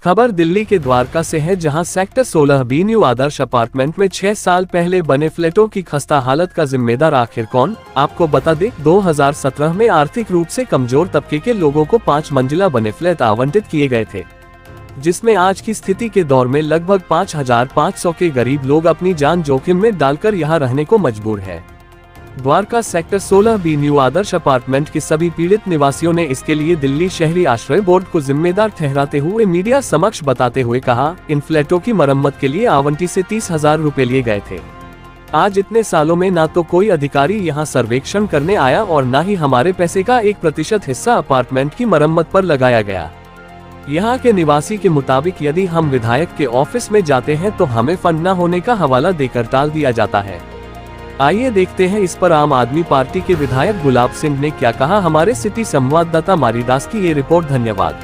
खबर दिल्ली के द्वारका से है, जहां सेक्टर 16B न्यू आदर्श अपार्टमेंट में 6 साल पहले बने फ्लैटों की खस्ता हालत का जिम्मेदार आखिर कौन। आपको बता दें, 2017 में आर्थिक रूप से कमजोर तबके के लोगों को 5 मंजिला बने फ्लैट आवंटित किए गए थे, जिसमें आज की स्थिति के दौर में लगभग 5500 के गरीब लोग अपनी जान जोखिम में डालकर यहां रहने को मजबूर है। द्वारका सेक्टर 16B न्यू आदर्श अपार्टमेंट के सभी पीड़ित निवासियों ने इसके लिए दिल्ली शहरी आश्रय बोर्ड को जिम्मेदार ठहराते हुए मीडिया समक्ष बताते हुए कहा, इन फ्लैटों की मरम्मत के लिए आवंटी से 30,000 रुपए लिए गए थे। आज इतने सालों में ना तो कोई अधिकारी यहां सर्वेक्षण करने आया और ना ही हमारे पैसे का 1% हिस्सा अपार्टमेंट की मरम्मत पर लगाया गया। यहाँ के निवासी के मुताबिक यदि हम विधायक के ऑफिस में जाते हैं तो हमें फंड न होने का हवाला देकर टाल दिया जाता है। आइए देखते हैं इस पर आम आदमी पार्टी के विधायक गुलाब सिंह ने क्या कहा। हमारे सिटी संवाददाता मारीदास की ये रिपोर्ट। धन्यवाद।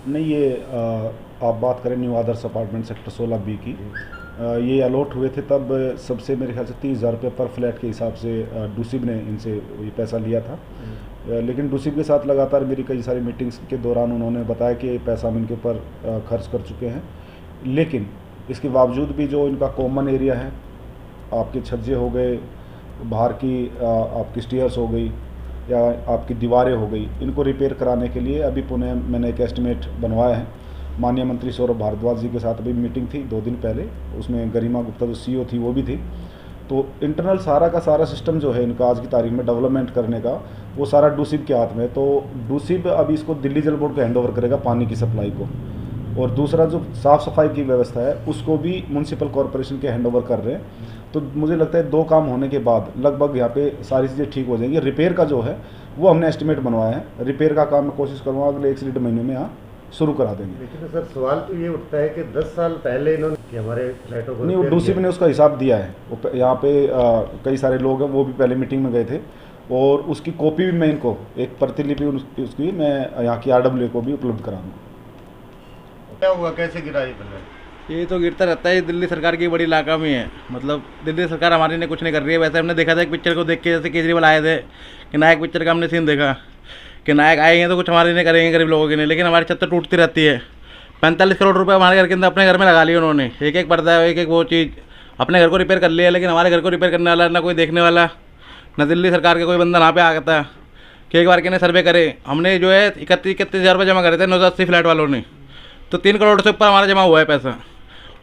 नहीं, ये आप बात करें न्यू आदर्श अपार्टमेंट सेक्टर 16B की, ये अलॉट हुए थे तब सबसे मेरे ख्याल से 30,000 रुपये पर फ्लैट के हिसाब से डूसिब ने इनसे ये पैसा लिया था। लेकिन डूसिब के साथ लगातार मेरी कई सारी मीटिंग्स के दौरान उन्होंने बताया कि ये पैसा हम इनके ऊपर खर्च कर चुके हैं, लेकिन इसके बावजूद भी जो इनका कॉमन एरिया है, आपके छज्जे हो गए, बाहर की आपकी स्टेयर्स हो गई या आपकी दीवारें हो गई, इनको रिपेयर कराने के लिए अभी पुणे मैंने एक एस्टिमेट बनवाया है। माननीय मंत्री सौरभ भारद्वाज जी के साथ अभी मीटिंग थी 2 दिन पहले, उसमें गरिमा गुप्ता जो CEO थी वो भी थी। तो इंटरनल सारा का सारा सिस्टम जो है इनका आज की तारीख में डेवलपमेंट करने का, वो सारा डूसिब के हाथ में है। तो डूसिब अभी इसको दिल्ली जल बोर्ड को हैंडओवर करेगा पानी की सप्लाई को, और दूसरा जो साफ़ सफाई की व्यवस्था है उसको भी म्यूनसिपल कॉरपोरेशन के हैंडओवर कर रहे हैं। तो मुझे लगता है 2 काम होने के बाद लगभग यहाँ पे सारी चीज़ें ठीक हो जाएंगी। रिपेयर का जो है वो हमने एस्टिमेट बनवाया है, रिपेयर का काम मैं कोशिश करूँगा अगले 1 से 1.5 महीने में यहाँ शुरू करा देंगे। लेकिन सर सवाल तो ये उठता है कि 10 साल पहले इन्होंने कि हमारे फ्लैटों को नहीं, डूसिब ने उसका हिसाब दिया है। यहाँ पे कई सारे लोग हैं, वो भी पहले मीटिंग में गए थे, और उसकी कॉपी भी मैं इनको एक प्रतिलिपि उसकी मैं यहाँ की RWA को भी उपलब्ध कराऊंगा। क्या हुआ, कैसे गिरा ये फ्लैट? ये तो गिरता रहता है, दिल्ली सरकार की बड़ी नाकामी है। मतलब दिल्ली सरकार हमारी ने कुछ नहीं कर रही है। वैसे हमने देखा था एक पिक्चर को देख के, जैसे केजरीवाल आए थे कि नायक पिक्चर का हमने सीन देखा कि नायक आएंगे तो कुछ हमारे नहीं करेंगे गरीब लोगों के लिए, लेकिन हमारी छत तो टूटती रहती है। 45 करोड़ रुपए हमारे घर के अंदर अपने घर में लगा लिए उन्होंने, एक पर्दा है, एक वो चीज़ अपने घर को रिपेयर कर लिया, लेकिन हमारे घर को रिपेयर करने वाला ना कोई देखने वाला, ना दिल्ली सरकार के कोई बंदा यहाँ पे आ गया था कि एक बार के सर्वे करे। हमने जो है 31,000 रुपये जमा करे थे 980 फ्लैट वालों ने, तो 3 करोड़ से ऊपर हमारा जमा हुआ है पैसा।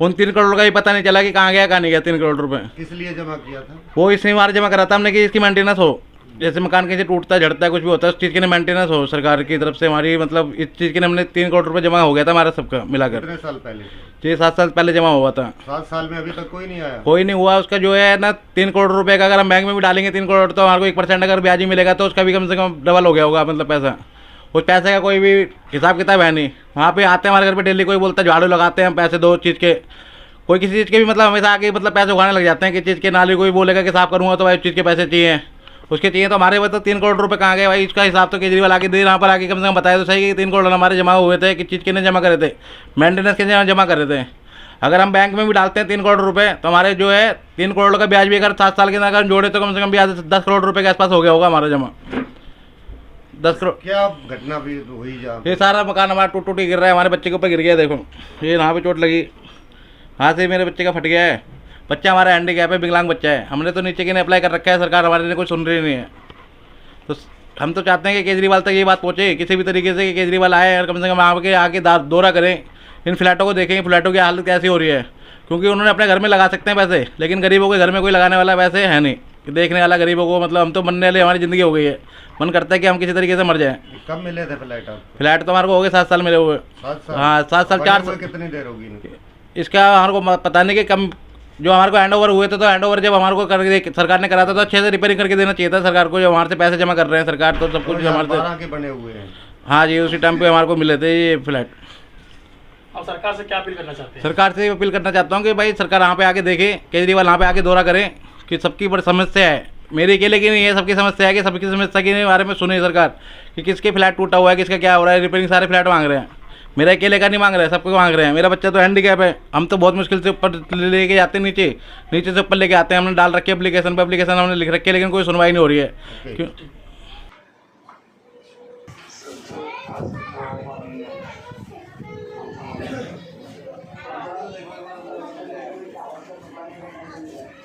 उन 3 करोड़ का ही पता नहीं चला कि कहाँ गया कहाँ नहीं गया 3 करोड़ रुपए। किस लिए जमा किया था? वो इसलिए हमारा जमा करा था हमने कि इसकी मेंटेनेंस हो, जैसे मकान कहीं से टूटता झड़ता है कुछ भी होता है, उस चीज़ की मेंटेनेंस हो सरकार की तरफ से हमारी। मतलब इस चीज़ के हमने 3 करोड़ रुपए जमा हो गया था हमारा सबका मिलाकर। कितने साल पहले? 6-7 साल पहले जमा हुआ था। 7 साल में अभी तक कोई नहीं आया? कोई नहीं हुआ। उसका जो है ना 3 करोड़ रुपए का अगर हम बैंक में भी डालेंगे 3 करोड़, तो हमारे को 1% अगर ब्याज ही मिलेगा तो उसका भी कम से कम डबल हो गया होगा मतलब पैसा। उस पैसे का कोई भी हिसाब किताब है नहीं। वहाँ पे आते हैं हमारे घर पे डेली, कोई बोलता है झाड़ू लगाते हैं हम पैसे दो चीज़ के, कोई किसी चीज़ के भी मतलब हमेशा आके मतलब पैसे उगाने लग जाते हैं कि चीज़ के। नाली कोई बोलेगा कि साफ करूँगा तो भाई उस चीज़ के पैसे चाहिए, उसके चाहिए। तो हमारे तो 3 करोड़ रुपए कहाँ गए भाई, इसका हिसाब तो केजरीवाल आके दे यहाँ पर आके कम से कम बताया तो सही कि 3 करोड़ हमारे जमा हुए थे, कि चीज़ के नहीं जमा करे थे, मेंटेनेंस के जमा करे थे। अगर हम बैंक में भी डालते हैं 3 करोड़ रुपए तो हमारे जो है 3 करोड़ का ब्याज भी अगर 7 साल के अंदर अगर जोड़े तो कम से कम ब्याज 10 करोड़ रुपए के आसपास हो गया होगा हमारा जमा। 10 करोड़। क्या घटना भी हुई जहाँ? ये सारा मकान हमारा टूट टूट गिर रहा है, हमारे बच्चे के ऊपर गिर गया। देखो ये यहाँ पे चोट लगी, हाथ से मेरे बच्चे का फट गया है। बच्चा हमारा हैंडीकैप है, विकलांग बच्चा है। हमने तो नीचे के ने अप्लाई कर रखा है, सरकार हमारे लिए कुछ सुन रही नहीं है। तो हम तो चाहते हैं कि केजरीवाल तक ये बात पहुँचे किसी भी तरीके से, कि केजरीवाल आए और कम से कम आके दौरा करें, इन फ्लैटों को देखें, फ्लैटों की हालत कैसी हो रही है। क्योंकि उन्होंने अपने घर में लगा सकते हैं पैसे, लेकिन गरीबों के घर में कोई लगाने वाला पैसे है नहीं कि देखने वाला गरीबों को। मतलब हम तो मरने वाले, हमारी ज़िंदगी हो गई है, मन करता है कि हम किसी तरीके से मर जाएं। कब मिले थे फ्लैट? फ्लैट तो हमारे को हो गए 7 साल मिले हुए। 7 साल? हाँ 7 साल 4 साल। कितनी देर होगी इनकी? इसका हमारे को पता नहीं कि कम, जो हमारे को हैंड ओवर हुए थे तो हैंड ओवर जब हमारे को कर सरकार ने करा था तो अच्छे से रिपेयरिंग करके देना चाहिए था सरकार को। जो हमारे से पैसे जमा कर रहे हैं सरकार, तो सब कुछ हमारे से बने हुए हैं। हाँ जी, उसी टाइम पे हमारे को मिले थे ये फ्लैट। अब सरकार से क्या अपील करना चाहते हैं? सरकार से अपील करना चाहता हूँ कि भाई सरकार यहाँ पे आके देखे, केजरीवाल यहाँ पे आके दौरा करें कि सबकी बड़ी समस्या है, मेरी अकेले की नहीं है, सबकी समस्या है कि सबकी समस्या के बारे में सुने सरकार कि किसके फ्लैट टूटा हुआ है, किसका क्या हो रहा है। रिपेयरिंग सारे फ्लैट मांग रहे हैं, मेरा अकेले का नहीं मांग रहे हैं, सबको मांग रहे हैं। मेरा बच्चा तो हैंडीकैप है, हम तो बहुत मुश्किल से ऊपर लेके जाते हैं, नीचे से ऊपर लेके आते हैं। हमने डाल रखी है एप्लीकेशन पे, एप्लीकेशन हमने लिख रखी है, लेकिन कोई सुनवाई नहीं हो रही है। Mama.